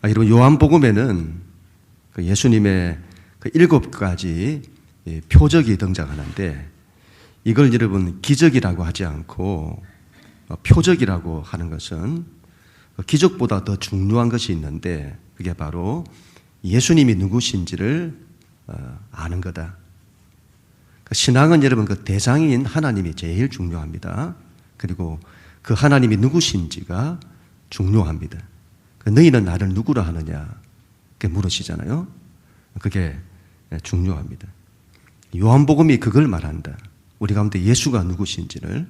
여러분, 요한복음에는 그 예수님의 그 7가지 표적이 등장하는데, 이걸 여러분 기적이라고 하지 않고 표적이라고 하는 것은 기적보다 더 중요한 것이 있는데, 그게 바로 예수님이 누구신지를 아는 거다. 신앙은 여러분 그 대상인 하나님이 제일 중요합니다. 그리고 그 하나님이 누구신지가 중요합니다. 너희는 나를 누구라 하느냐 이렇게 물으시잖아요. 그게 중요합니다. 요한복음이 그걸 말한다. 우리 가운데 예수가 누구신지를.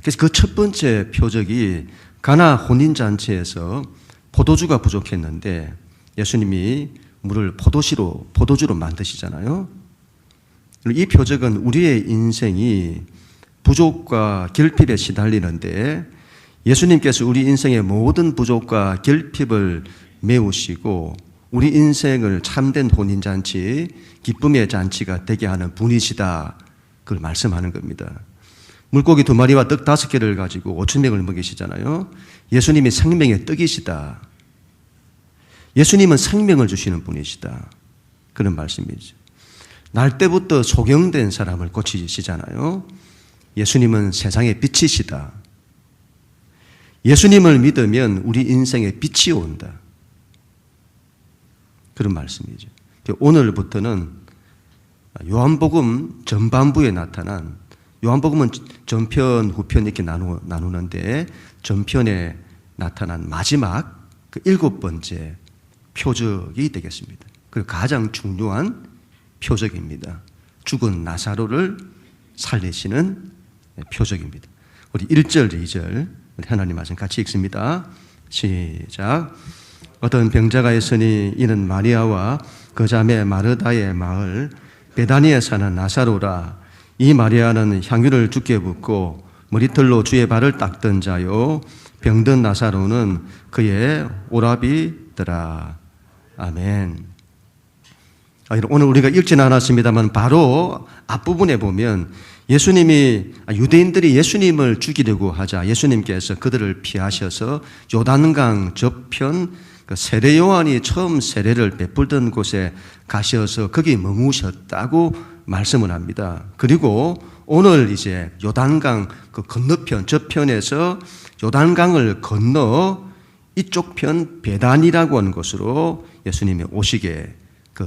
그래서 그 첫 번째 표적이 가나 혼인잔치에서 포도주가 부족했는데 예수님이 물을 포도주로 만드시잖아요. 이 표적은 우리의 인생이 부족과 결핍에 시달리는데 예수님께서 우리 인생의 모든 부족과 결핍을 메우시고 우리 인생을 참된 혼인잔치, 기쁨의 잔치가 되게 하는 분이시다. 그걸 말씀하는 겁니다. 물고기 2마리와 떡 5개를 가지고 5,000명을 먹이시잖아요. 예수님이 생명의 떡이시다. 예수님은 생명을 주시는 분이시다. 그런 말씀이죠. 날 때부터 소경된 사람을 고치시잖아요. 예수님은 세상의 빛이시다. 예수님을 믿으면 우리 인생에 빛이 온다. 그런 말씀이죠. 오늘부터는 요한복음 전반부에 나타난, 요한복음은 전편, 후편 이렇게 나누는데 전편에 나타난 마지막 그 7번째 표적이 되겠습니다. 그리고 가장 중요한 표적입니다. 죽은 나사로를 살리시는 표적입니다. 우리 1절, 2절 우리 하나님 말씀 같이 읽습니다. 시작. 어떤 병자가 있으니 이는 마리아와 그 자매 마르다의 마을 베다니에 사는 나사로라. 이 마리아는 향유를 주께 붓고 머리털로 주의 발을 닦던 자요 병든 나사로는 그의 오라비더라. 아멘. 오늘 우리가 읽지는 않았습니다만 바로 앞부분에 보면 예수님이, 유대인들이 예수님을 죽이려고 하자 예수님께서 그들을 피하셔서 요단강 저편 그 세례 요한이 처음 세례를 베풀던 곳에 가셔서 거기 머무셨다고 말씀을 합니다. 그리고 오늘 이제 요단강 그 건너편 저편에서 요단강을 건너 이쪽 편 베단이라고 하는 곳으로 예수님이 오시게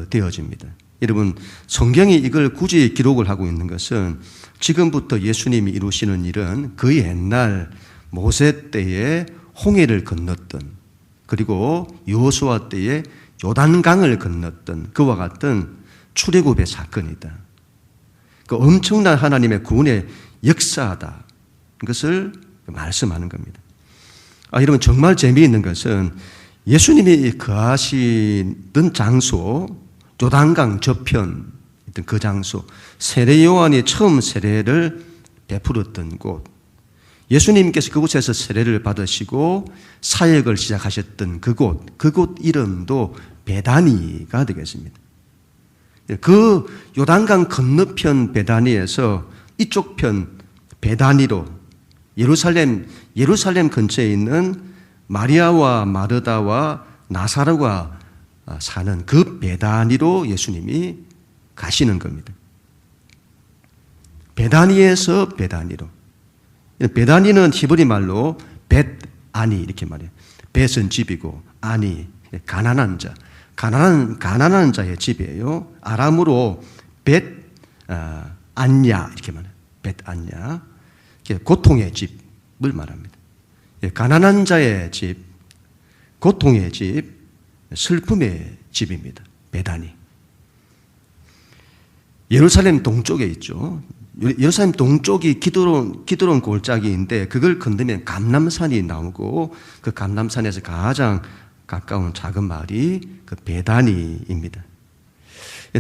되어집니다. 여러분, 성경이 이걸 굳이 기록을 하고 있는 것은 지금부터 예수님이 이루시는 일은 그 옛날 모세 때에 홍해를 건넜던, 그리고 여호수아 때에 요단강을 건넜던 그와 같은 출애굽의 사건이다. 그 엄청난 하나님의 구원의 역사다. 이것을 말씀하는 겁니다. 여러분, 정말 재미있는 것은 예수님이 거하시던 장소, 요단강 저편 있던 그 장소, 세례 요한이 처음 세례를 베풀었던 곳, 예수님께서 그곳에서 세례를 받으시고 사역을 시작하셨던 그곳 이름도 베다니가 되겠습니다. 그 요단강 건너편 베다니에서 이쪽 편 베다니로 예루살렘 근처에 있는 마리아와 마르다와 나사로가 사는 그 베다니로 예수님이 가시는 겁니다. 베다니에서 베다니로. 베다니는 히브리 말로 벳아니 이렇게 말해요. 벳은 집이고 아니 가난한 자, 가난한 자의 집이에요. 아람으로 벳안야 이렇게 말해요. 벳안야, 고통의 집을 말합니다. 가난한 자의 집, 고통의 집, 슬픔의 집입니다. 베다니. 예루살렘 동쪽에 있죠. 예루살렘 동쪽이 기드론 골짜기인데 그걸 건너면 감람산이 나오고 그 감람산에서 가장 가까운 작은 마을이 그 베다니입니다.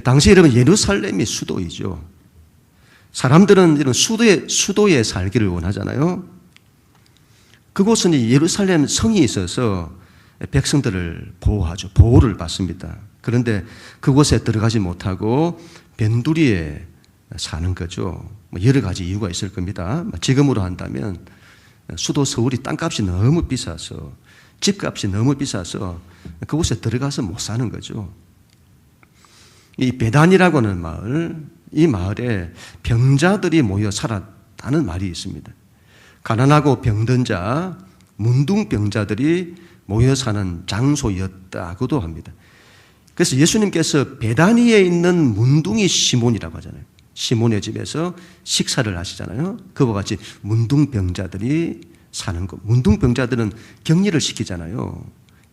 당시 여러분 예루살렘이 수도이죠. 사람들은 이런 수도에 살기를 원하잖아요. 그곳은 예루살렘 성이 있어서 백성들을 보호하죠. 보호를 받습니다. 그런데 그곳에 들어가지 못하고 변두리에 사는 거죠. 여러 가지 이유가 있을 겁니다. 지금으로 한다면 수도 서울이 땅값이 너무 비싸서 집값이 너무 비싸서 그곳에 들어가서 못 사는 거죠. 이 베단이라고 하는 마을, 이 마을에 병자들이 모여 살았다는 말이 있습니다. 가난하고 병든 자, 문둥병자들이 모여 사는 장소였다고도 합니다. 그래서 예수님께서 베다니에 있는 문둥이 시몬이라고 하잖아요. 시몬의 집에서 식사를 하시잖아요. 그와 같이 문둥병자들이 사는 곳. 문둥병자들은 격리를 시키잖아요.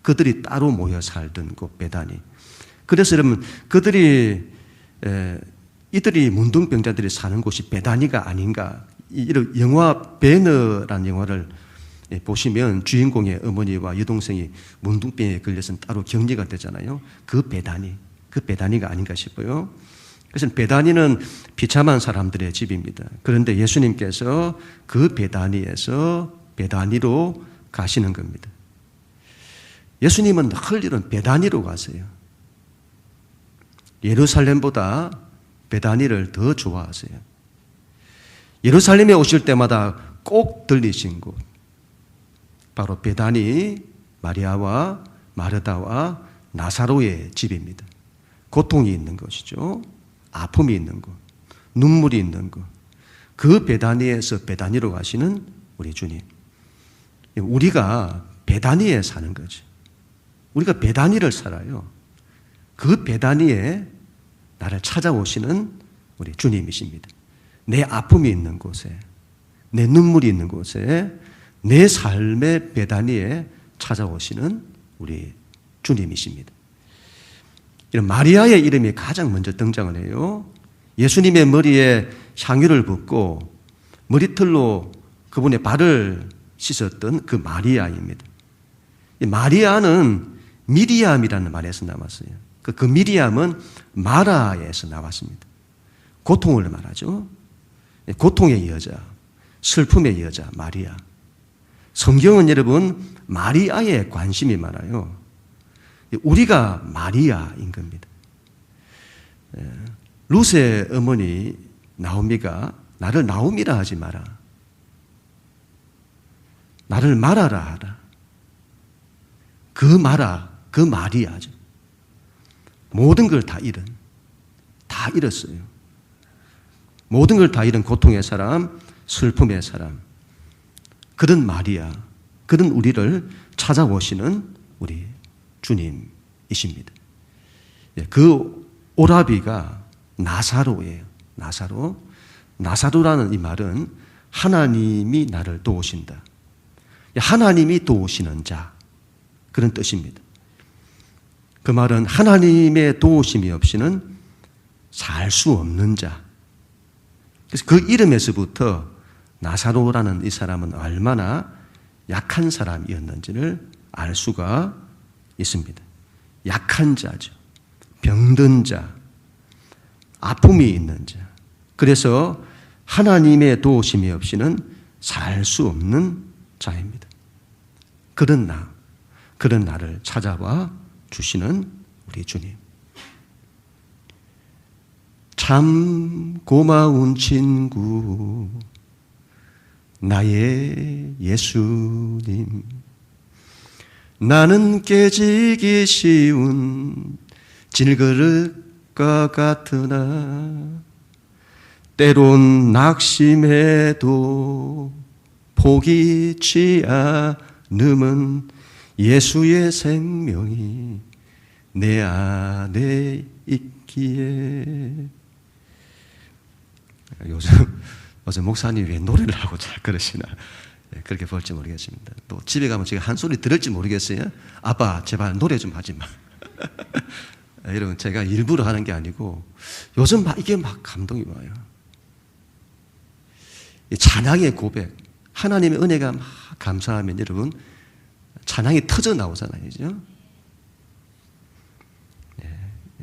그들이 따로 모여 살던 곳 베다니. 그래서 여러분 이들이 문둥병자들이 사는 곳이 베다니가 아닌가. 이런 영화 배너라는 영화를 보시면 주인공의 어머니와 여동생이 문둥병에 걸려서 따로 격리가 되잖아요. 그 베다니가 아닌가 싶어요. 그래서 베다니는 비참한 사람들의 집입니다. 그런데 예수님께서 그 베다니에서 베다니로 가시는 겁니다. 예수님은 늘 이런 베다니로 가세요. 예루살렘보다 베다니를 더 좋아하세요. 예루살렘에 오실 때마다 꼭 들리신 곳, 바로 베다니 마리아와 마르다와 나사로의 집입니다. 고통이 있는 것이죠. 아픔이 있는 것, 눈물이 있는 것. 그 베다니에서 베다니로 가시는 우리 주님. 우리가 베다니에 사는 거죠. 우리가 베다니를 살아요. 그 베다니에 나를 찾아오시는 우리 주님이십니다. 내 아픔이 있는 곳에, 내 눈물이 있는 곳에, 내 삶의 베다니에 찾아오시는 우리 주님이십니다. 이런 마리아의 이름이 가장 먼저 등장을 해요. 예수님의 머리에 향유를 붓고 머리털로 그분의 발을 씻었던 그 마리아입니다. 이 마리아는 미리암이라는 말에서 나왔어요. 그 미리암은 마라에서 나왔습니다. 고통을 말하죠. 고통의 여자, 슬픔의 여자 마리아. 성경은 여러분 마리아에 관심이 많아요. 우리가 마리아인 겁니다. 룻의 어머니 나오미가 나를 나오미라 하지 마라. 나를 말하라 하라. 그 마리아죠. 모든 걸 다 잃었어요. 모든 걸 다 잃은 고통의 사람, 슬픔의 사람. 그런 마리아, 그런 우리를 찾아오시는 우리 주님이십니다. 그 오라비가 나사로예요. 나사로라는 이 말은 하나님이 나를 도우신다. 하나님이 도우시는 자, 그런 뜻입니다. 그 말은 하나님의 도우심이 없이는 살 수 없는 자. 그래서 그 이름에서부터 나사로라는 이 사람은 얼마나 약한 사람이었는지를 알 수가 있습니다. 약한 자죠. 병든 자, 아픔이 있는 자. 그래서 하나님의 도우심이 없이는 살 수 없는 자입니다. 그런 나를 찾아와 주시는 우리 주님. 참 고마운 친구, 나의 예수님. 나는 깨지기 쉬운 질그릇과 같으나 때론 낙심해도 포기치 않음은 예수의 생명이 내 안에 있기에. 요즘 목사님 왜 노래를 하고 잘 그러시나 그렇게 볼지 모르겠습니다. 또 집에 가면 제가 한 소리 들을지 모르겠어요. 아빠 제발 노래 좀 하지 마. 여러분 제가 일부러 하는 게 아니고 요즘 이게 감동이 와요. 찬양의 고백, 하나님의 은혜가 막 감사하면 여러분 찬양이 터져 나오잖아요. 그죠?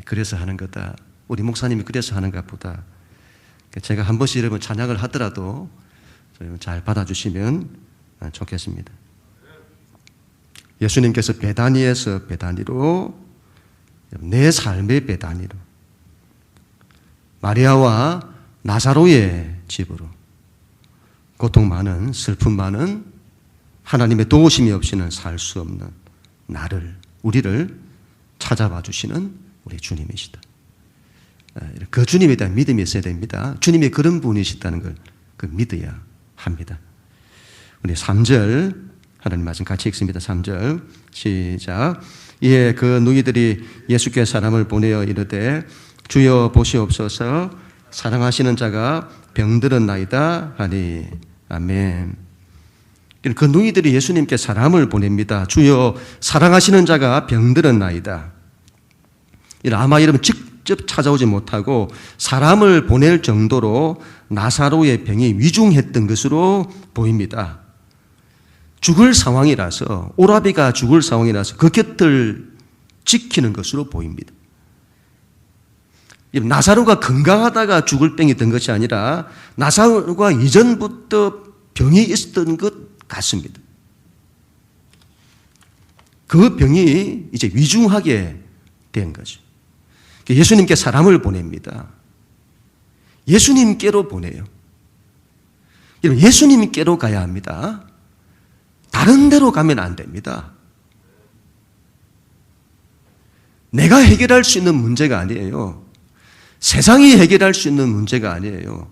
그래서 하는 거다. 우리 목사님이 그래서 하는 것보다 제가 한 번씩 여러분 찬양을 하더라도 잘 받아주시면 좋겠습니다. 예수님께서 베다니에서 베다니로, 내 삶의 베다니로, 마리아와 나사로의 집으로, 고통 많은, 슬픔 많은 하나님의 도우심이 없이는 살 수 없는 우리를 찾아봐 주시는 우리 주님이시다. 그 주님에 대한 믿음이 있어야 됩니다. 주님이 그런 분이시다는 걸 믿어야 합니다. 우리 3절 하나님 말씀 같이 읽습니다. 3절 시작. 이에 그 누이들이 예수께 사람을 보내어 이르되 주여 보시옵소서 사랑하시는 자가 병들었나이다 하니. 아멘. 그 누이들이 예수님께 사람을 보냅니다. 주여 사랑하시는 자가 병들었나이다. 아마 여러분 직접 찾아오지 못하고 사람을 보낼 정도로 나사로의 병이 위중했던 것으로 보입니다. 죽을 상황이라서, 오라비가 죽을 상황이라서 그 곁을 지키는 것으로 보입니다. 나사로가 건강하다가 죽을 병이 든 것이 아니라 나사로가 이전부터 병이 있었던 것 같습니다. 그 병이 이제 위중하게 된 거죠. 예수님께 사람을 보냅니다. 예수님께로 보내요. 예수님께로 가야 합니다. 다른 데로 가면 안 됩니다. 내가 해결할 수 있는 문제가 아니에요. 세상이 해결할 수 있는 문제가 아니에요.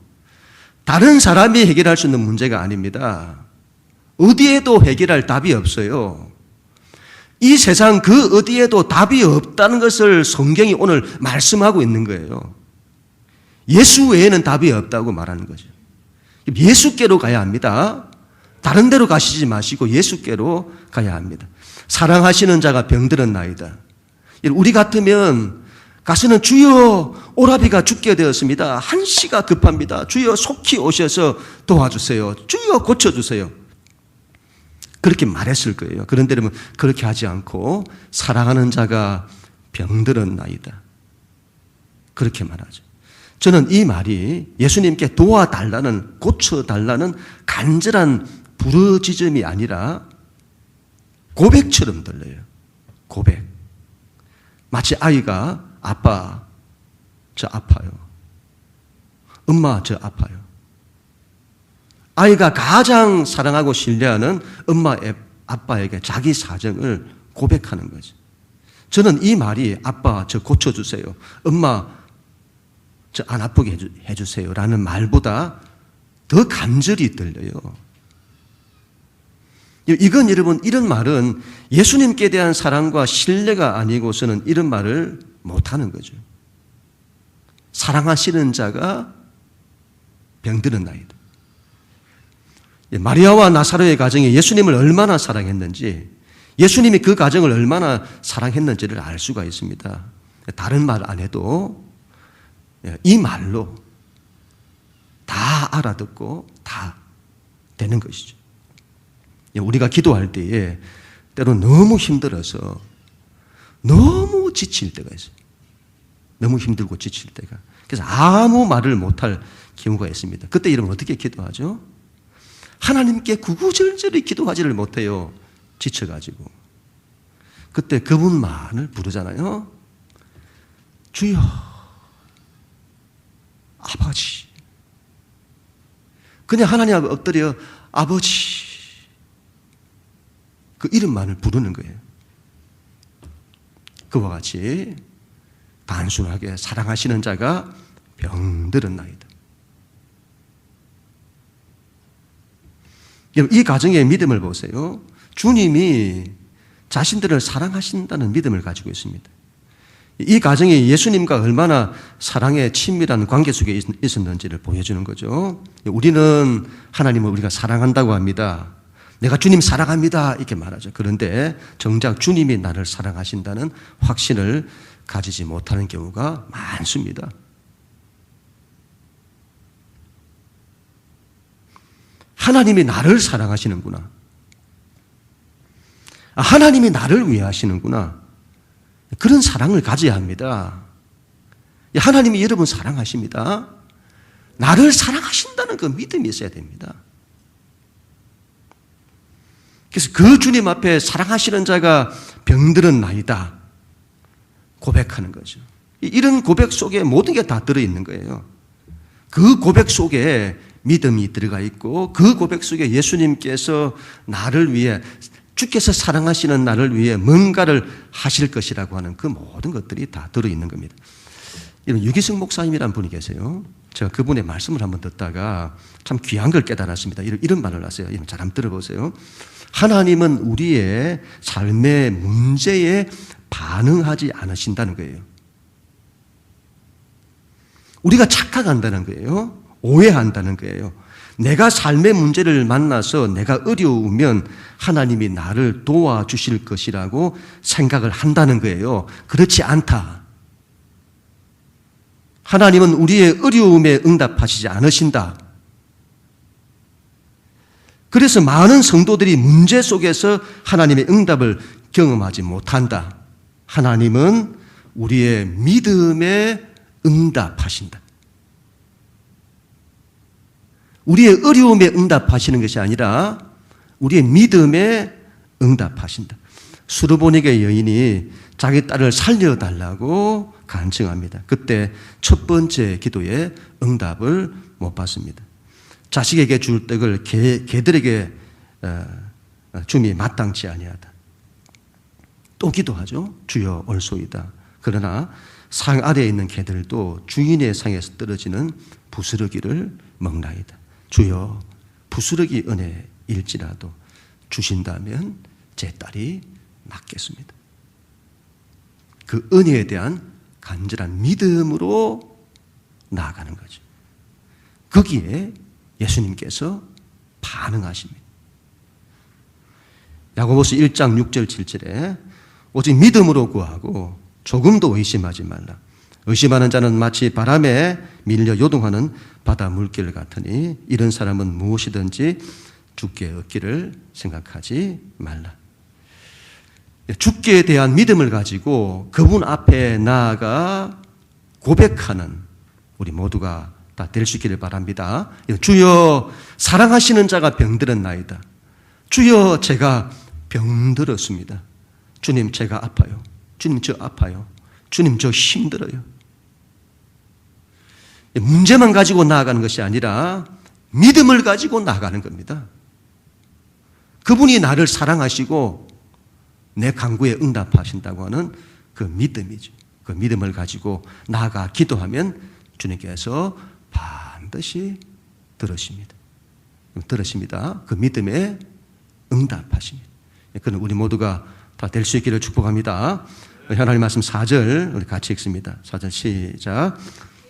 다른 사람이 해결할 수 있는 문제가 아닙니다. 어디에도 해결할 답이 없어요. 이 세상 그 어디에도 답이 없다는 것을 성경이 오늘 말씀하고 있는 거예요. 예수 외에는 답이 없다고 말하는 거죠. 예수께로 가야 합니다. 다른 데로 가시지 마시고 예수께로 가야 합니다. 사랑하시는 자가 병들었나이다. 우리 같으면 가서는 주여 오라비가 죽게 되었습니다. 한시가 급합니다. 주여 속히 오셔서 도와주세요. 주여 고쳐주세요. 그렇게 말했을 거예요. 그런데 여러분 그렇게 하지 않고 사랑하는 자가 병들었나이다. 그렇게 말하죠. 저는 이 말이 예수님께 도와달라는, 고쳐달라는 간절한 부르짖음이 아니라 고백처럼 들려요. 고백. 마치 아이가 아빠, 저 아파요. 엄마, 저 아파요. 아이가 가장 사랑하고 신뢰하는 엄마, 아빠에게 자기 사정을 고백하는 거죠. 저는 이 말이 아빠, 저 고쳐주세요. 엄마, 저 안 아프게 해주세요. 라는 말보다 더 간절히 들려요. 이건 여러분, 이런 말은 예수님께 대한 사랑과 신뢰가 아니고서는 이런 말을 못하는 거죠. 사랑하시는 자가 병들었나이다. 마리아와 나사로의 가정이 예수님을 얼마나 사랑했는지, 예수님이 그 가정을 얼마나 사랑했는지를 알 수가 있습니다. 다른 말 안 해도 이 말로 다 알아듣고 다 되는 것이죠. 우리가 기도할 때에 때로 너무 힘들어서 너무 지칠 때가 있어요. 너무 힘들고 지칠 때가. 그래서 아무 말을 못할 경우가 있습니다. 그때 여러분 어떻게 기도하죠? 하나님께 구구절절히 기도하지를 못해요. 지쳐가지고. 그때 그분만을 부르잖아요. 주여, 아버지. 그냥 하나님 앞에 엎드려 아버지. 그 이름만을 부르는 거예요. 그와 같이 단순하게 사랑하시는 자가 병들었나이다. 이 가정의 믿음을 보세요. 주님이 자신들을 사랑하신다는 믿음을 가지고 있습니다. 이 가정이 예수님과 얼마나 사랑의 친밀한 관계 속에 있었는지를 보여주는 거죠. 우리는 하나님을 우리가 사랑한다고 합니다. 내가 주님 사랑합니다 이렇게 말하죠. 그런데 정작 주님이 나를 사랑하신다는 확신을 가지지 못하는 경우가 많습니다. 하나님이 나를 사랑하시는구나. 하나님이 나를 위해 하시는구나. 그런 사랑을 가져야 합니다. 하나님이 여러분 사랑하십니다. 나를 사랑하신다는 그 믿음이 있어야 됩니다. 그래서 그 주님 앞에 사랑하시는 자가 병들었나이다 고백하는 거죠. 이런 고백 속에 모든 게 다 들어있는 거예요. 그 고백 속에 믿음이 들어가 있고 그 고백 속에 예수님께서 나를 위해 주께서 사랑하시는 나를 위해 뭔가를 하실 것이라고 하는 그 모든 것들이 다 들어있는 겁니다. 이런 유기승 목사님이라는 분이 계세요. 제가 그분의 말씀을 한번 듣다가 참 귀한 걸 깨달았습니다. 이런 말을 하세요. 잘 한번 들어보세요. 하나님은 우리의 삶의 문제에 반응하지 않으신다는 거예요. 우리가 착각한다는 거예요. 오해한다는 거예요. 내가 삶의 문제를 만나서 내가 어려우면 하나님이 나를 도와주실 것이라고 생각을 한다는 거예요. 그렇지 않다. 하나님은 우리의 어려움에 응답하시지 않으신다. 그래서 많은 성도들이 문제 속에서 하나님의 응답을 경험하지 못한다. 하나님은 우리의 믿음에 응답하신다. 우리의 어려움에 응답하시는 것이 아니라 우리의 믿음에 응답하신다. 수르보니게 여인이 자기 딸을 살려달라고 간청합니다. 그때 첫 번째 기도에 응답을 못 받습니다. 자식에게 줄 떡을 개들에게 줌이 마땅치 아니하다. 또 기도하죠. 주여 올소이다. 그러나 상 아래에 있는 개들도 주인의 상에서 떨어지는 부스러기를 먹나이다. 주여 부스러기 은혜일지라도 주신다면 제 딸이 낫겠습니다. 그 은혜에 대한 간절한 믿음으로 나아가는 거죠. 거기에 예수님께서 반응하십니다. 야고보서 1장 6절 7절에 오직 믿음으로 구하고 조금도 의심하지 말라. 의심하는 자는 마치 바람에 밀려 요동하는 바다 물결 같으니 이런 사람은 무엇이든지 주께 얻기를 생각하지 말라. 주께 대한 믿음을 가지고 그분 앞에 나아가 고백하는 우리 모두가 다 될 수 있기를 바랍니다. 주여 사랑하시는 자가 병들었나이다. 주여 제가 병들었습니다. 주님 제가 아파요. 주님 저 아파요. 주님 저 힘들어요. 문제만 가지고 나아가는 것이 아니라 믿음을 가지고 나아가는 겁니다. 그분이 나를 사랑하시고 내 간구에 응답하신다고 하는 그 믿음이죠. 그 믿음을 가지고 나아가 기도하면 주님께서 반드시 들으십니다. 그 믿음에 응답하십니다. 그는 우리 모두가 다 될 수 있기를 축복합니다. 하나님 말씀 4절 우리 같이 읽습니다. 4절 시작.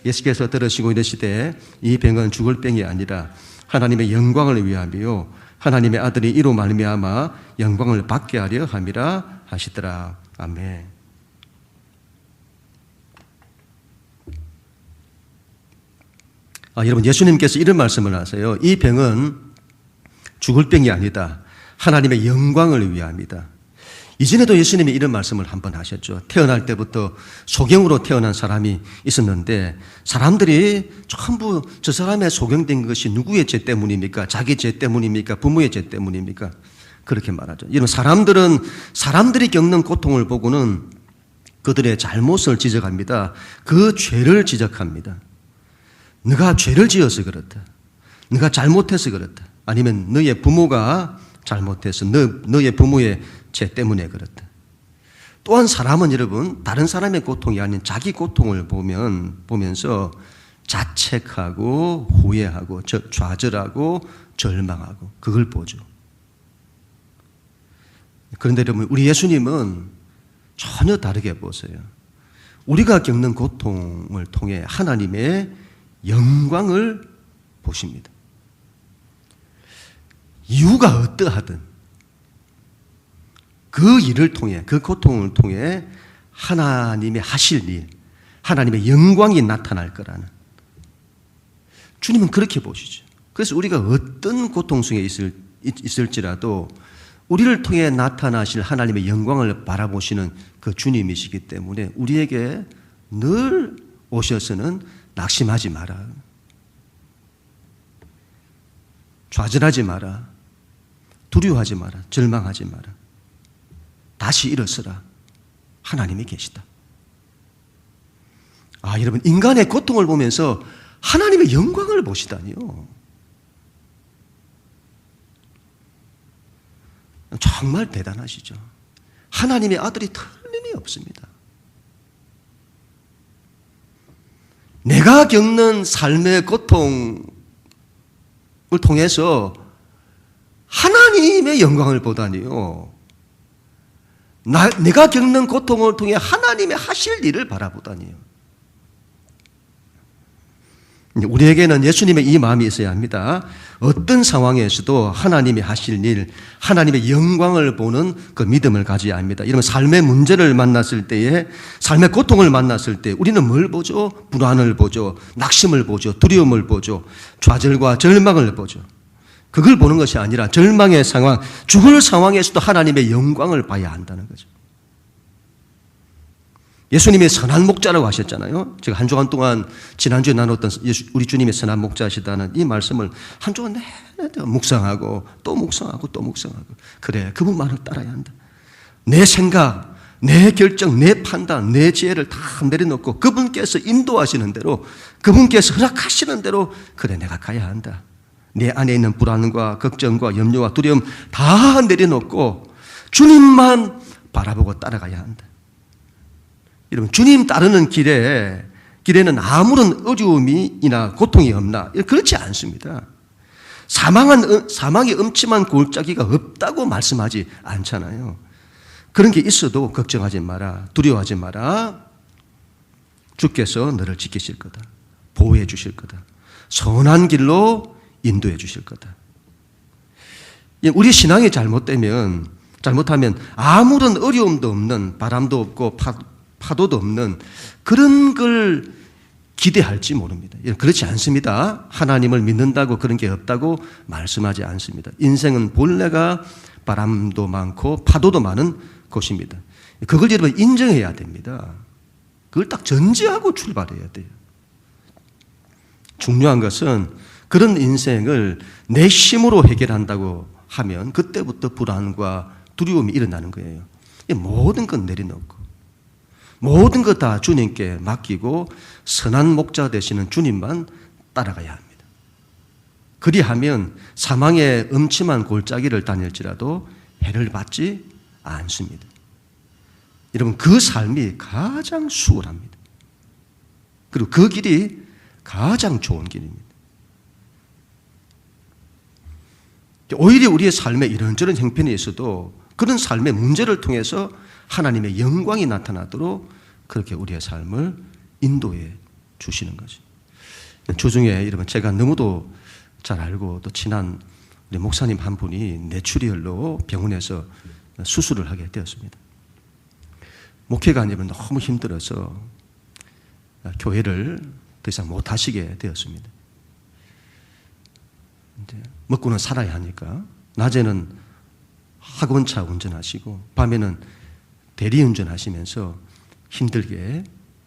예수께서 들으시고 이르시되 이 병은 죽을 병이 아니라 하나님의 영광을 위함이요 하나님의 아들이 이로 말미암아 영광을 받게 하려 함이라 하시더라. 아멘. 여러분 예수님께서 이런 말씀을 하세요. 이 병은 죽을 병이 아니다. 하나님의 영광을 위함이다. 이전에도 예수님이 이런 말씀을 한번 하셨죠. 태어날 때부터 소경으로 태어난 사람이 있었는데 사람들이 전부 저 사람의 소경된 것이 누구의 죄 때문입니까? 자기 죄 때문입니까? 부모의 죄 때문입니까? 그렇게 말하죠. 이런 사람들은 사람들이 겪는 고통을 보고는 그들의 잘못을 지적합니다. 그 죄를 지적합니다. 네가 죄를 지어서 그렇다. 네가 잘못해서 그렇다. 아니면 너의 부모가 잘못해서 너의 부모의 죄 때문에 그렇다. 또한 사람은 여러분 다른 사람의 고통이 아닌 자기 고통을 보면서 자책하고 후회하고 좌절하고 절망하고 그걸 보죠. 그런데 여러분 우리 예수님은 전혀 다르게 보세요. 우리가 겪는 고통을 통해 하나님의 영광을 보십니다. 이유가 어떠하든 그 일을 통해 그 고통을 통해 하나님의 하실 일, 하나님의 영광이 나타날 거라는 주님은 그렇게 보시죠. 그래서 우리가 어떤 고통 속에 있을지라도 우리를 통해 나타나실 하나님의 영광을 바라보시는 그 주님이시기 때문에 우리에게 늘 오셔서는 낙심하지 마라. 좌절하지 마라. 두려워하지 마라. 절망하지 마라. 다시 일어서라. 하나님이 계시다. 여러분 인간의 고통을 보면서 하나님의 영광을 보시다니요. 정말 대단하시죠. 하나님의 아들이 틀림이 없습니다. 내가 겪는 삶의 고통을 통해서 하나님의 영광을 보다니요, 내가 겪는 고통을 통해 하나님의 하실 일을 바라보다니요. 우리에게는 예수님의 이 마음이 있어야 합니다. 어떤 상황에서도 하나님이 하실 일, 하나님의 영광을 보는 그 믿음을 가져야 합니다. 이러면 삶의 문제를 만났을 때에, 삶의 고통을 만났을 때 우리는 뭘 보죠? 불안을 보죠. 낙심을 보죠. 두려움을 보죠. 좌절과 절망을 보죠. 그걸 보는 것이 아니라 절망의 상황, 죽을 상황에서도 하나님의 영광을 봐야 한다는 거죠. 예수님이 선한 목자라고 하셨잖아요. 제가 한 주간 동안 지난주에 나눴던 우리 주님이 선한 목자시다는 이 말씀을 한 주간 내내 묵상하고 또 묵상하고 또 묵상하고, 그래, 그분 말을 따라야 한다. 내 생각, 내 결정, 내 판단, 내 지혜를 다 내려놓고 그분께서 인도하시는 대로, 그분께서 허락하시는 대로, 그래, 내가 가야 한다. 내 안에 있는 불안과 걱정과 염려와 두려움 다 내려놓고 주님만 바라보고 따라가야 한다. 여러분, 주님 따르는 길에는 아무런 어려움이나 고통이 없나? 그렇지 않습니다. 사망의 음침한 골짜기가 없다고 말씀하지 않잖아요. 그런 게 있어도 걱정하지 마라, 두려워하지 마라. 주께서 너를 지키실 거다, 보호해 주실 거다, 선한 길로 인도해 주실 거다. 우리 신앙이 잘못하면 아무런 어려움도 없는, 바람도 없고 파도도 없는 그런 걸 기대할지 모릅니다. 그렇지 않습니다. 하나님을 믿는다고 그런 게 없다고 말씀하지 않습니다. 인생은 본래가 바람도 많고 파도도 많은 곳입니다. 그걸 여러분 인정해야 됩니다. 그걸 딱 전제하고 출발해야 돼요. 중요한 것은 그런 인생을 내 힘으로 해결한다고 하면 그때부터 불안과 두려움이 일어나는 거예요. 모든 건 내려놓고 모든 것 다 주님께 맡기고 선한 목자 되시는 주님만 따라가야 합니다. 그리하면 사망의 음침한 골짜기를 다닐지라도 해를 받지 않습니다. 여러분, 그 삶이 가장 수월합니다. 그리고 그 길이 가장 좋은 길입니다. 오히려 우리의 삶에 이런저런 형편이 있어도 그런 삶의 문제를 통해서 하나님의 영광이 나타나도록 그렇게 우리의 삶을 인도해 주시는 거죠. 주중에 여러분, 제가 너무도 잘 알고 또 친한 우리 목사님 한 분이 뇌출혈로 병원에서 수술을 하게 되었습니다. 목회가 아니면 너무 힘들어서 교회를 더 이상 못 하시게 되었습니다. 먹고는 살아야 하니까 낮에는 학원차 운전하시고 밤에는 대리운전 하시면서 힘들게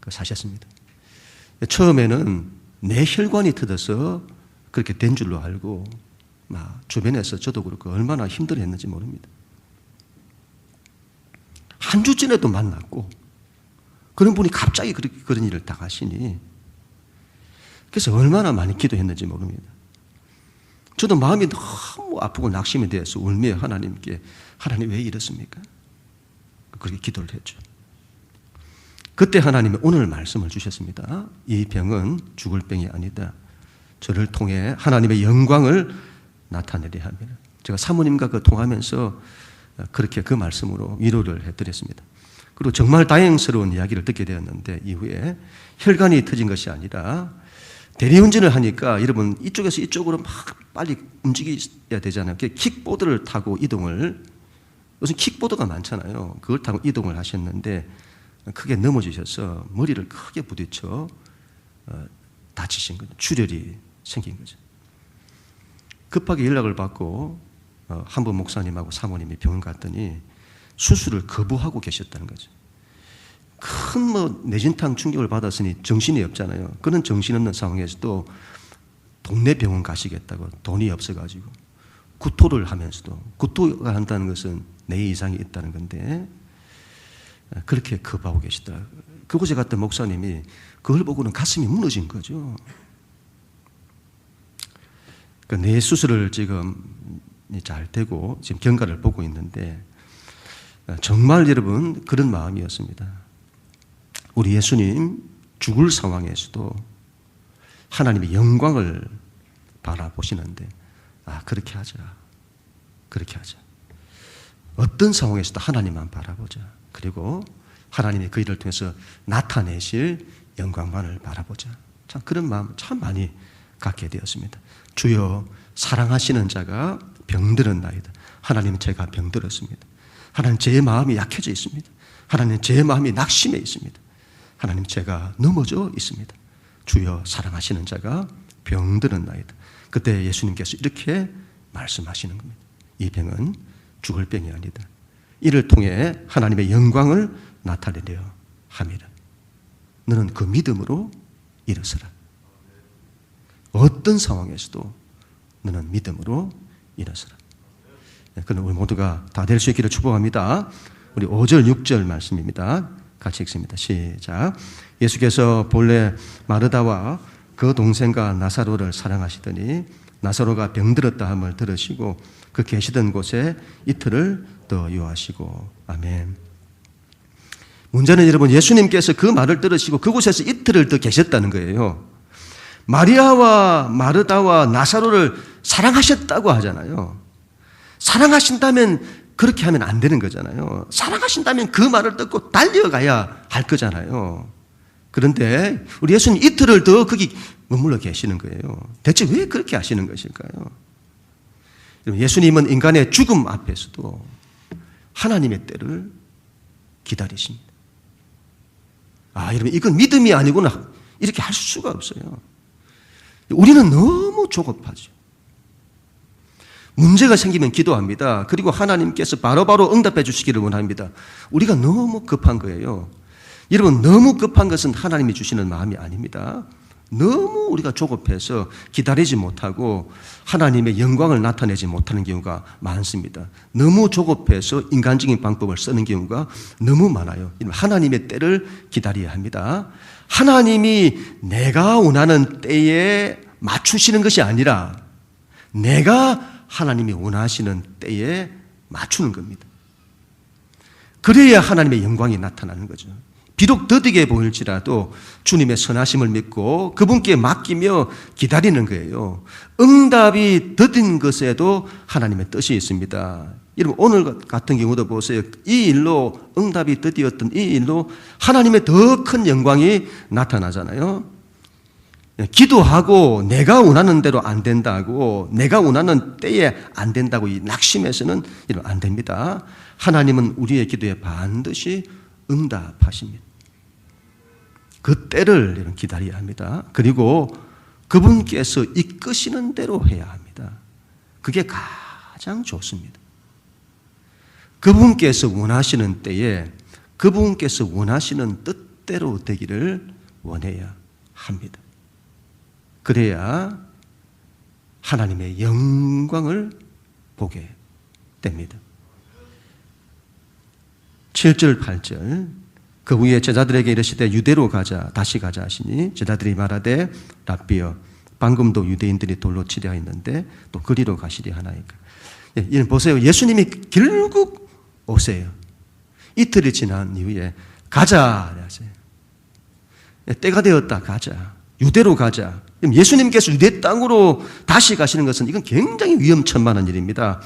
사셨습니다. 처음에는 뇌혈관이 터져서 그렇게 된 줄로 알고 막 주변에서 저도 그렇고 얼마나 힘들었는지 모릅니다. 한 주 전에도 만났고 그런 분이 갑자기 그런 일을 당하시니 그래서 얼마나 많이 기도했는지 모릅니다. 저도 마음이 너무 아프고 낙심이 되어서 울며 하나님께, 하나님 왜 이렇습니까? 그렇게 기도를 했죠. 그때 하나님이 오늘 말씀을 주셨습니다. 이 병은 죽을 병이 아니다. 저를 통해 하나님의 영광을 나타내려 합니다. 제가 사모님과 통하면서 그렇게 그 말씀으로 위로를 해드렸습니다. 그리고 정말 다행스러운 이야기를 듣게 되었는데, 이후에 혈관이 터진 것이 아니라 대리운전을 하니까 여러분 이쪽에서 이쪽으로 막 빨리 움직여야 되잖아요. 킥보드를 타고 이동을, 요즘 킥보드가 많잖아요. 그걸 타고 이동을 하셨는데 크게 넘어지셔서 머리를 크게 부딪혀 다치신 거죠. 출혈이 생긴 거죠. 급하게 연락을 받고 한 분 목사님하고 사모님이 병원 갔더니 수술을 거부하고 계셨다는 거죠. 큰 뇌진탕 충격을 받았으니 정신이 없잖아요. 그런 정신없는 상황에서도 동네 병원 가시겠다고 돈이 없어가지고 구토를 하면서도, 구토가 한다는 것은 뇌 이상이 있다는 건데 그렇게 거부하고 계시더라고요. 그곳에 갔던 목사님이 그걸 보고는 가슴이 무너진 거죠. 뇌 수술을 지금 잘 되고 지금 경과를 보고 있는데 정말 여러분 그런 마음이었습니다. 우리 예수님 죽을 상황에서도 하나님의 영광을 바라보시는데 그렇게 하자. 그렇게 하자. 어떤 상황에서도 하나님만 바라보자. 그리고 하나님이 그 일을 통해서 나타내실 영광만을 바라보자. 참 그런 마음 참 많이 갖게 되었습니다. 주여 사랑하시는 자가 병들었나이다. 하나님 제가 병들었습니다. 하나님 제 마음이 약해져 있습니다. 하나님 제 마음이 낙심해 있습니다. 하나님 제가 넘어져 있습니다. 주여 사랑하시는 자가 병들었나이다. 그때 예수님께서 이렇게 말씀하시는 겁니다. 이 병은 죽을 병이 아니다. 이를 통해 하나님의 영광을 나타내려 함이라. 너는 그 믿음으로 일어서라. 어떤 상황에서도 너는 믿음으로 일어서라. 그럼 우리 모두가 다 될 수 있기를 축복합니다. 우리 5절 6절 말씀입니다. 같이 읽습니다. 시작. 예수께서 본래 마르다와 그 동생과 나사로를 사랑하시더니 나사로가 병들었다 함을 들으시고 그 계시던 곳에 이틀을 더 유하시고. 아멘. 문제는 여러분 예수님께서 그 말을 들으시고 그곳에서 이틀을 더 계셨다는 거예요. 마리아와 마르다와 나사로를 사랑하셨다고 하잖아요. 사랑하신다면 그렇게 하면 안 되는 거잖아요. 사랑하신다면 그 말을 듣고 달려가야 할 거잖아요. 그런데 우리 예수님 이틀을 더 거기 머물러 계시는 거예요. 대체 왜 그렇게 하시는 것일까요? 예수님은 인간의 죽음 앞에서도 하나님의 때를 기다리십니다. 여러분 이건 믿음이 아니구나 이렇게 할 수가 없어요. 우리는 너무 조급하죠. 문제가 생기면 기도합니다. 그리고 하나님께서 바로바로 응답해 주시기를 원합니다. 우리가 너무 급한 거예요. 여러분 너무 급한 것은 하나님이 주시는 마음이 아닙니다. 너무 우리가 조급해서 기다리지 못하고 하나님의 영광을 나타내지 못하는 경우가 많습니다. 너무 조급해서 인간적인 방법을 쓰는 경우가 너무 많아요. 하나님의 때를 기다려야 합니다. 하나님이 내가 원하는 때에 맞추시는 것이 아니라 내가 하나님이 원하시는 때에 맞추는 겁니다. 그래야 하나님의 영광이 나타나는 거죠. 비록 더디게 보일지라도 주님의 선하심을 믿고 그분께 맡기며 기다리는 거예요. 응답이 더딘 것에도 하나님의 뜻이 있습니다. 여러분 오늘 같은 경우도 보세요. 이 일로 응답이 더디었던 이 일로 하나님의 더 큰 영광이 나타나잖아요. 기도하고 내가 원하는 대로 안 된다고 내가 원하는 때에 안 된다고 이 낙심해서는 안 됩니다. 하나님은 우리의 기도에 반드시 응답하십니다. 그 때를 기다려야 합니다. 그리고 그분께서 이끄시는 대로 해야 합니다. 그게 가장 좋습니다. 그분께서 원하시는 때에 그분께서 원하시는 뜻대로 되기를 원해야 합니다. 그래야 하나님의 영광을 보게 됩니다. 7절 8절 그 후에 제자들에게 이르시되 유대로 가자 다시 가자 하시니 제자들이 말하되 랍비여 방금도 유대인들이 돌로 치려 했는데 또 그리로 가시리 하나이까. 보세요. 예수님이 결국 오세요. 이틀이 지난 이후에 가자 하세요. 때가 되었다 가자. 유대로 가자. 예수님께서 유대 땅으로 다시 가시는 것은 이건 굉장히 위험천만한 일입니다.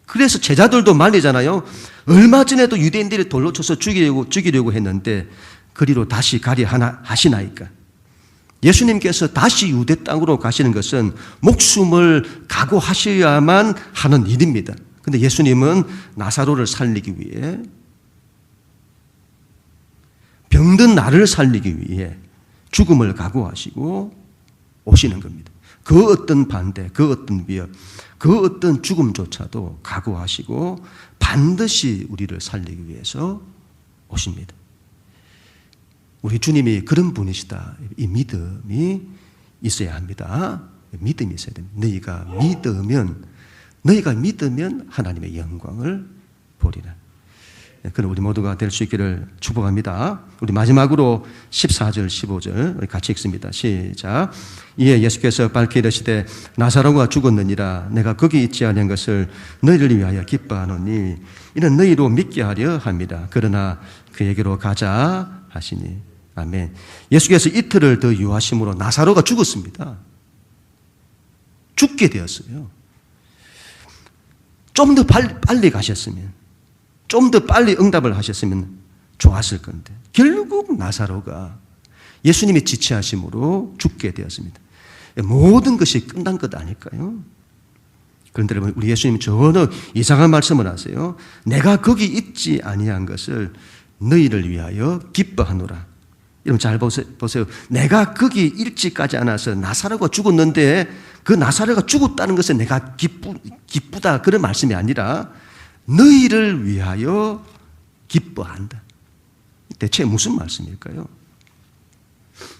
그래서 제자들도 말리잖아요. 얼마 전에도 유대인들이 돌로 쳐서 죽이려고 했는데 그리로 다시 가리 하시나이까. 예수님께서 다시 유대 땅으로 가시는 것은 목숨을 각오하셔야만 하는 일입니다. 그런데 예수님은 나사로를 살리기 위해 병든 나를 살리기 위해 죽음을 각오하시고 오시는 겁니다. 그 어떤 반대, 그 어떤 위협, 그 어떤 죽음조차도 각오하시고 반드시 우리를 살리기 위해서 오십니다. 우리 주님이 그런 분이시다. 이 믿음이 있어야 합니다. 믿음이 있어야 됩니다. 너희가 믿으면 하나님의 영광을 보리라. 그런 우리 모두가 될 수 있기를 축복합니다. 우리 마지막으로 14절, 15절 우리 같이 읽습니다. 시작. 이에 예수께서 밝히 이르시되 나사로가 죽었느니라. 내가 거기 있지 아니한 것을 너희를 위하여 기뻐하노니 이는 너희로 믿게 하려 합니다. 그러나 그에게로 가자 하시니. 아멘. 예수께서 이틀을 더 유하심으로 나사로가 죽었습니다. 죽게 되었어요. 좀 더 빨리 가셨으면, 좀 더 빨리 응답을 하셨으면 좋았을 건데 결국 나사로가 예수님이 지체하심으로 죽게 되었습니다. 모든 것이 끝난 것 아닐까요? 그런데 여러분, 우리 예수님이 전혀 이상한 말씀을 하세요. 내가 거기 있지 아니한 것을 너희를 위하여 기뻐하노라. 여러분 잘 보세요. 내가 거기 일찍 가지 않아서 나사로가 죽었는데 그 나사로가 죽었다는 것은 내가 기쁘다 그런 말씀이 아니라 너희를 위하여 기뻐한다. 대체 무슨 말씀일까요?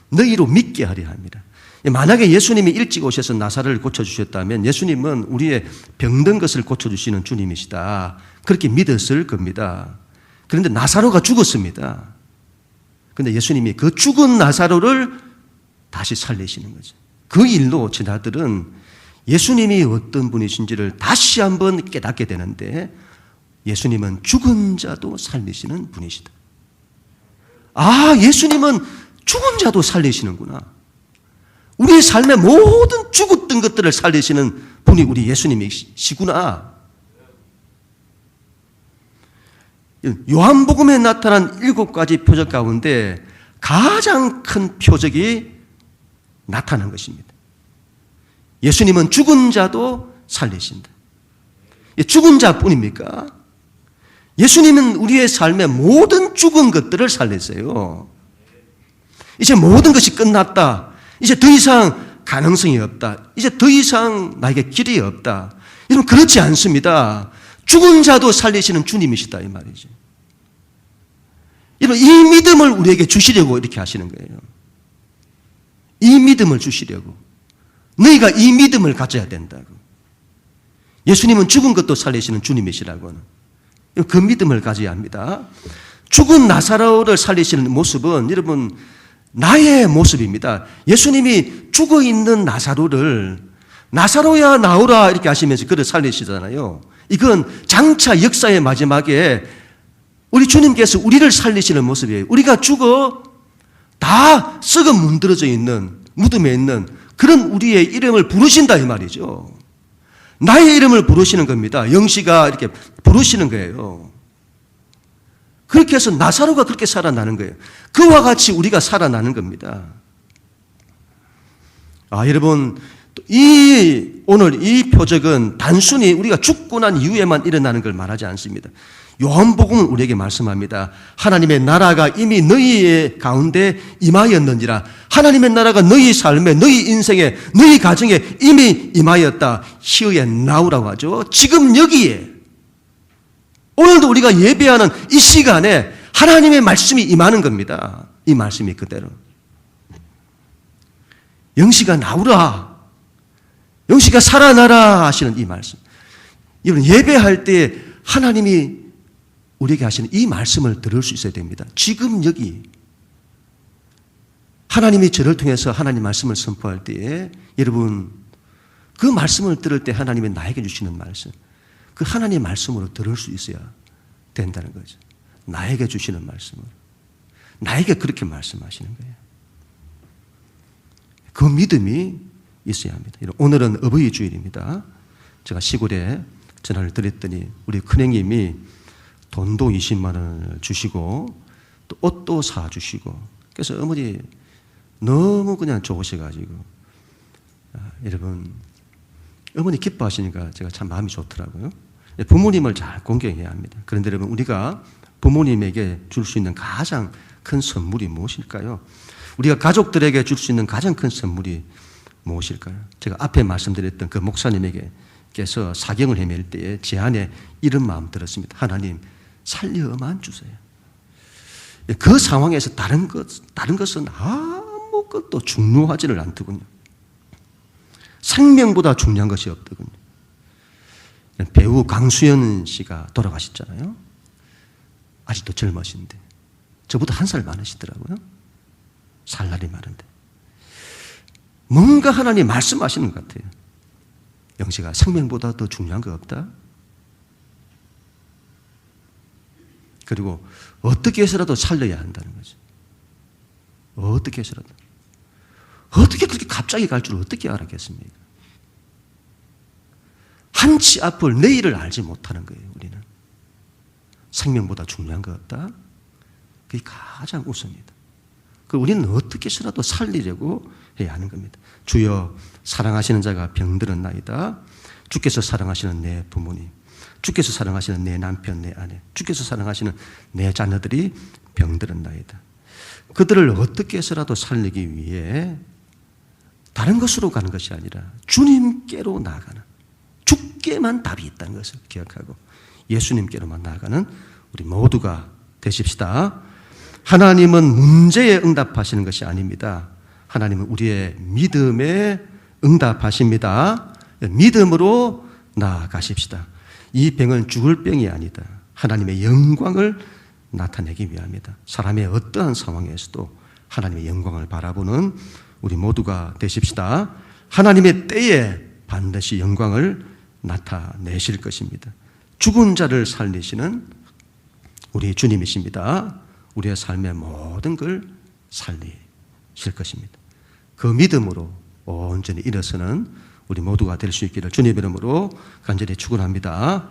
너희로 믿게 하려 합니다. 만약에 예수님이 일찍 오셔서 나사로를 고쳐주셨다면 예수님은 우리의 병든 것을 고쳐주시는 주님이시다. 그렇게 믿었을 겁니다. 그런데 나사로가 죽었습니다. 그런데 예수님이 그 죽은 나사로를 다시 살리시는 거죠. 그 일로 제자들은 예수님이 어떤 분이신지를 다시 한번 깨닫게 되는데 예수님은 죽은 자도 살리시는 분이시다. 아, 예수님은 죽은 자도 살리시는구나. 우리의 삶의 모든 죽었던 것들을 살리시는 분이 우리 예수님이시구나. 요한복음에 나타난 7가지 표적 가운데 가장 큰 표적이 나타난 것입니다. 예수님은 죽은 자도 살리신다. 죽은 자뿐입니까? 예수님은 우리의 삶의 모든 죽은 것들을 살렸어요. 이제 모든 것이 끝났다. 이제 더 이상 가능성이 없다. 이제 더 이상 나에게 길이 없다. 여러분 그렇지 않습니다. 죽은 자도 살리시는 주님이시다 이 말이죠. 여러분 이 믿음을 우리에게 주시려고 이렇게 하시는 거예요. 이 믿음을 주시려고. 너희가 이 믿음을 가져야 된다고. 예수님은 죽은 것도 살리시는 주님이시라고는. 그 믿음을 가져야 합니다. 죽은 나사로를 살리시는 모습은 여러분 나의 모습입니다. 예수님이 죽어있는 나사로를 나사로야 나오라 이렇게 하시면서 그를 살리시잖아요. 이건 장차 역사의 마지막에 우리 주님께서 우리를 살리시는 모습이에요. 우리가 죽어 다 썩어 문드러져 있는 무덤에 있는 그런 우리의 이름을 부르신다 이 말이죠. 나의 이름을 부르시는 겁니다. 영시가 이렇게 부르시는 거예요. 그렇게 해서 나사로가 그렇게 살아나는 거예요. 그와 같이 우리가 살아나는 겁니다. 아, 여러분, 오늘 이 표적은 단순히 우리가 죽고 난 이후에만 일어나는 걸 말하지 않습니다. 요한복음은 우리에게 말씀합니다. 하나님의 나라가 이미 너희의 가운데 임하였느니라. 하나님의 나라가 너희 삶에, 너희 인생에, 너희 가정에 이미 임하였다. 히어에 나우라고 하죠. 지금 여기에 오늘도 우리가 예배하는 이 시간에 하나님의 말씀이 임하는 겁니다. 이 말씀이 그대로. 영시가 나오라. 영시가 살아나라 하시는 이 말씀. 여러분 예배할 때 하나님이 우리에게 하시는 이 말씀을 들을 수 있어야 됩니다. 지금 여기 하나님이 저를 통해서 하나님 말씀을 선포할 때에 여러분 그 말씀을 들을 때 하나님이 나에게 주시는 말씀 그 하나님의 말씀으로 들을 수 있어야 된다는 거죠. 나에게 주시는 말씀으로. 나에게 그렇게 말씀하시는 거예요. 그 믿음이 있어야 합니다. 오늘은 어버이 주일입니다. 제가 시골에 전화를 드렸더니 우리 큰형님이 돈도 20만 원을 주시고 또 옷도 사주시고 그래서 어머니 너무 그냥 좋으셔가지고 여러분 어머니 기뻐하시니까 제가 참 마음이 좋더라고요. 부모님을 잘 공경해야 합니다. 그런데 여러분 우리가 부모님에게 줄 수 있는 가장 큰 선물이 무엇일까요? 우리가 가족들에게 줄 수 있는 가장 큰 선물이 무엇일까요? 제가 앞에 말씀드렸던 그 목사님에게서 사경을 헤맬 때에 제 안에 이런 마음 들었습니다. 하나님 살려만 주세요. 그 상황에서 다른 것은 아무것도 중요하지를 않더군요. 생명보다 중요한 것이 없더군요. 배우 강수연 씨가 돌아가셨잖아요. 아직도 젊으신데 저보다 한 살 많으시더라고요. 살 날이 많은데 뭔가 하나님 말씀하시는 것 같아요. 영식아, 생명보다 더 중요한 거 없다. 그리고 어떻게 해서라도 살려야 한다는 거죠. 어떻게 해서라도. 어떻게 그렇게 갑자기 갈 줄 어떻게 알았겠습니까? 한치 앞을 내일을 알지 못하는 거예요. 우리는 생명보다 중요한 거 없다. 그게 가장 우선이다. 우리는 어떻게 해서라도 살리려고 해야 하는 겁니다. 주여, 사랑하시는 자가 병들었나이다. 주께서 사랑하시는 내 부모님, 주께서 사랑하시는 내 남편, 내 아내, 주께서 사랑하시는 내 자녀들이 병들었나이다. 그들을 어떻게 해서라도 살리기 위해 다른 것으로 가는 것이 아니라 주님께로 나아가는, 주께만 답이 있다는 것을 기억하고 예수님께로만 나아가는 우리 모두가 되십시다. 하나님은 문제에 응답하시는 것이 아닙니다. 하나님은 우리의 믿음에 응답하십니다. 믿음으로 나아가십시다. 이 병은 죽을 병이 아니다. 하나님의 영광을 나타내기 위함이다. 사람의 어떠한 상황에서도 하나님의 영광을 바라보는 우리 모두가 되십시다. 하나님의 때에 반드시 영광을 나타내실 것입니다. 죽은 자를 살리시는 우리 주님이십니다. 우리의 삶의 모든 걸 살리실 것입니다. 그 믿음으로 온전히 일어서는 우리 모두가 될 수 있기를 주님 이름으로 간절히 축원합니다.